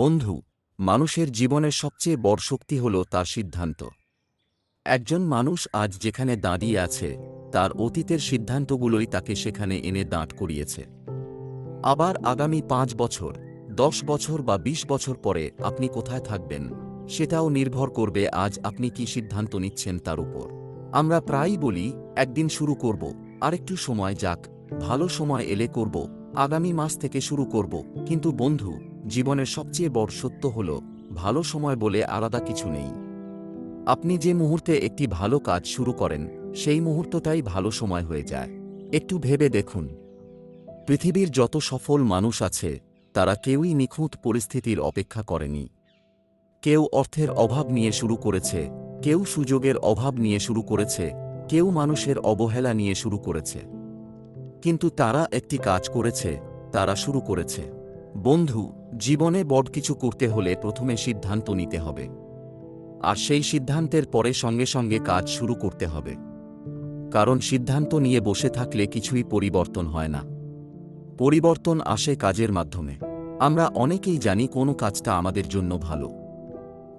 বন্ধু, মানুষের জীবনের সবচেয়ে বড় শক্তি হল তার সিদ্ধান্ত। একজন মানুষ আজ যেখানে দাঁড়িয়ে আছে, তার অতীতের সিদ্ধান্তগুলোই তাকে সেখানে এনে দাঁড় করিয়েছে। আবার আগামী ৫ বছর, ১০ বছর বা ২০ বছর পরে আপনি কোথায় থাকবেন, সেটাও নির্ভর করবে আজ আপনি কি সিদ্ধান্ত নিচ্ছেন তার উপর। আমরা প্রায়ই বলি, একদিন শুরু করব, আরেকটু সময় যাক, ভালো সময় এলে করব, আগামী মাস থেকে শুরু করব। কিন্তু বন্ধু, জীবনের সবচেয়ে বড় সত্য হল, ভালো সময় বলে আলাদা কিছু নেই। আপনি যে মুহূর্তে একটি ভালো কাজ শুরু করেন, সেই মুহূর্তটাই ভালো সময় হয়ে যায়। একটু ভেবে দেখুন, পৃথিবীর যত সফল মানুষ আছে, তারা কেউই নিখুঁত পরিস্থিতির অপেক্ষা করেনি। কেউ অর্থের অভাব নিয়ে শুরু করেছে, কেউ সুযোগের অভাব নিয়ে শুরু করেছে, কেউ মানুষের অবহেলা নিয়ে শুরু করেছে। কিন্তু তারা একটি কাজ করেছে, তারা শুরু করেছে। বন্ধু, জীবনে বড় কিছু করতে হলে প্রথমে সিদ্ধান্ত নিতে হবে, আর সেই সিদ্ধান্তের পরে সঙ্গে সঙ্গে কাজ শুরু করতে হবে। কারণ সিদ্ধান্ত নিয়ে বসে থাকলে কিছুই পরিবর্তন হয় না। পরিবর্তন আসে কাজের মাধ্যমে। আমরা অনেকেই জানি কোনো কাজটা আমাদের জন্য ভালো।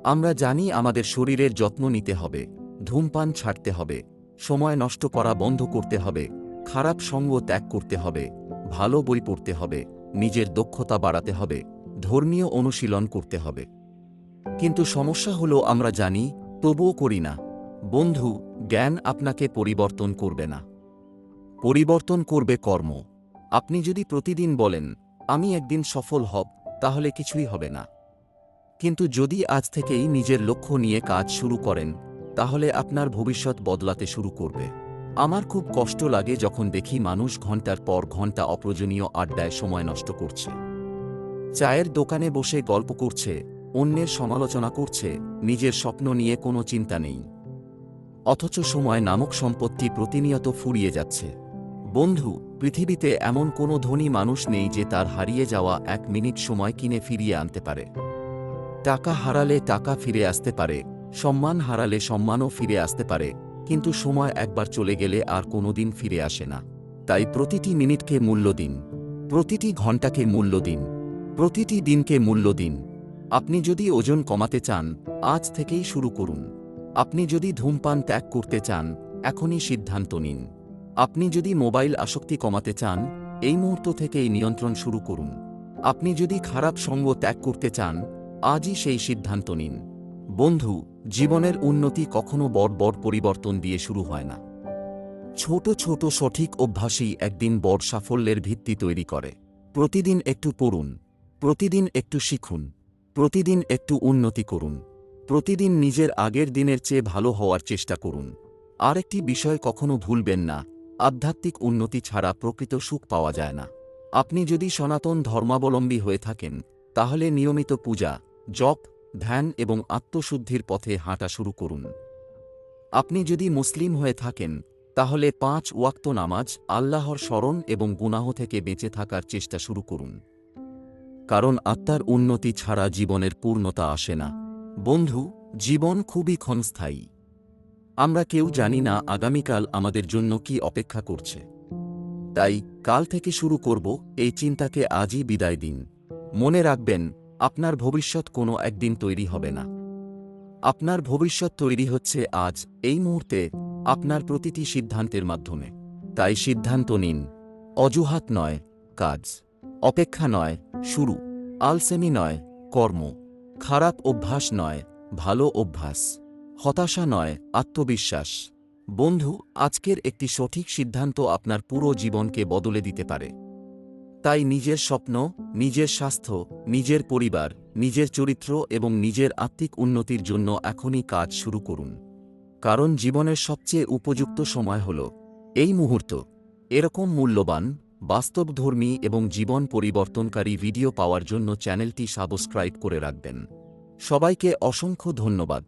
আমরা জানি আমাদের শরীরের যত্ন নিতে হবে, ধূমপান ছাড়তে হবে, সময় নষ্ট করা বন্ধ করতে হবে, খারাপ সঙ্গ ত্যাগ করতে হবে, ভালো বই পড়তে হবে, নিজের দক্ষতা বাড়াতে হবে, ধর্মীয় অনুশীলন করতে হবে। কিন্তু সমস্যা হলো আমরা জানি, তবুও করি না। বন্ধু, জ্ঞান আপনাকে পরিবর্তন করবে না। পরিবর্তন করবে কর্ম। আপনি যদি প্রতিদিন বলেন, আমি একদিন সফল হব, তাহলে কিছুই হবে না। কিন্তু যদি আজ থেকেই নিজের লক্ষ্য নিয়ে কাজ শুরু করেন, তাহলে আপনার ভবিষ্যৎ বদলাতে শুরু করবে। আমার খুব কষ্ট লাগে যখন দেখি মানুষ ঘন্টার পর ঘন্টা অপ্রয়োজনীয় আড্ডায় সময় নষ্ট করছে। চায়ের দোকানে বসে গল্প করছে, অন্যের সমালোচনা করছে, নিজের স্বপ্ন নিয়ে কোনো চিন্তা নেই। অথচ সময় নামক সম্পত্তি প্রতিনিয়ত ফুরিয়ে যাচ্ছে। বন্ধু, পৃথিবীতে এমন কোনো ধনী মানুষ নেই যে তার হারিয়ে যাওয়া ১ মিনিট সময় কিনে ফিরিয়ে আনতে পারে। টাকা হারালে টাকা ফিরে আসতে পারে, সম্মান হারালে সম্মানও ফিরে আসতে পারে, কিন্তু সময় একবার চলে গেলে আর কোনোদিন ফিরে আসে না। তাই প্রতিটি মিনিটকে মূল্য দিন, প্রতিটি ঘণ্টাকে মূল্য দিন, প্রতিটি দিনকে মূল্য দিন। আপনি যদি ওজন কমাতে চান, আজ থেকেই শুরু করুন। আপনি যদি ধূমপান ত্যাগ করতে চান, এখনই সিদ্ধান্ত নিন। আপনি যদি মোবাইল আসক্তি কমাতে চান, এই মুহূর্ত থেকেই নিয়ন্ত্রণ শুরু করুন। আপনি যদি খারাপ সঙ্গ ত্যাগ করতে চান, আজই সেই সিদ্ধান্ত নিন। বন্ধু, জীবনের উন্নতি কখনো বড় বড় পরিবর্তন দিয়ে শুরু হয় না। ছোট ছোট সঠিক অভ্যাসই একদিন বড় সাফল্যের ভিত্তি তৈরি করে। প্রতিদিন একটু পড়ুন, প্রতিদিন একটু শিখুন, প্রতিদিন একটু উন্নতি করুন, প্রতিদিন নিজের আগের দিনের চেয়ে ভালো হওয়ার চেষ্টা করুন। আরেকটি বিষয় কখনো ভুলবেন না, আধ্যাত্মিক উন্নতি ছাড়া প্রকৃত সুখ পাওয়া যায় না। আপনি যদি সনাতন ধর্মাবলম্বী হয়ে থাকেন, তাহলে নিয়মিত পূজা, জপ, ধ্যান এবং আত্মশুদ্ধির পথে হাঁটা শুরু করুন। আপনি যদি মুসলিম হয়ে থাকেন, তাহলে ৫ ওয়াক্ত নামাজ, আল্লাহর স্মরণ এবং গুনাহ থেকে বেঁচে থাকার চেষ্টা শুরু করুন। কারণ আত্মার উন্নতি ছাড়া জীবনের পূর্ণতা আসে না। বন্ধু, জীবন খুবই ক্ষণস্থায়ী। আমরা কেউ জানি না আগামীকাল আমাদের জন্য কি অপেক্ষা করছে। তাই কাল থেকে শুরু করব, এই চিন্তাকে আজই বিদায় দিন। মনে রাখবেন, আপনার ভবিষ্যৎ কোনো একদিন তৈরি হবে না। আপনার ভবিষ্যৎ তৈরি হচ্ছে আজ, এই মুহূর্তে, আপনার প্রতিটি সিদ্ধান্তের মাধ্যমে। তাই সিদ্ধান্ত নিন। অজুহাত নয়, কাজ। অপেক্ষা নয়, শুরু। আলসেমি নয়, কর্ম। খারাপ অভ্যাস নয়, ভালো অভ্যাস। হতাশা নয়, আত্মবিশ্বাস। বন্ধু, আজকের একটি সঠিক সিদ্ধান্ত আপনার পুরো জীবনকে বদলে দিতে পারে। তাই নিজের স্বপ্ন, নিজের স্বাস্থ্য, নিজের পরিবার, নিজের চরিত্র এবং নিজের আত্মিক উন্নতির জন্য এখনই কাজ শুরু করুন। কারণ জীবনের সবচেয়ে উপযুক্ত সময় হল এই মুহূর্ত। এরকম মূল্যবান, বাস্তবধর্মী এবং জীবন পরিবর্তনকারী ভিডিও পাওয়ার জন্য চ্যানেলটি সাবস্ক্রাইব করে রাখবেন। সবাইকে অসংখ্য ধন্যবাদ।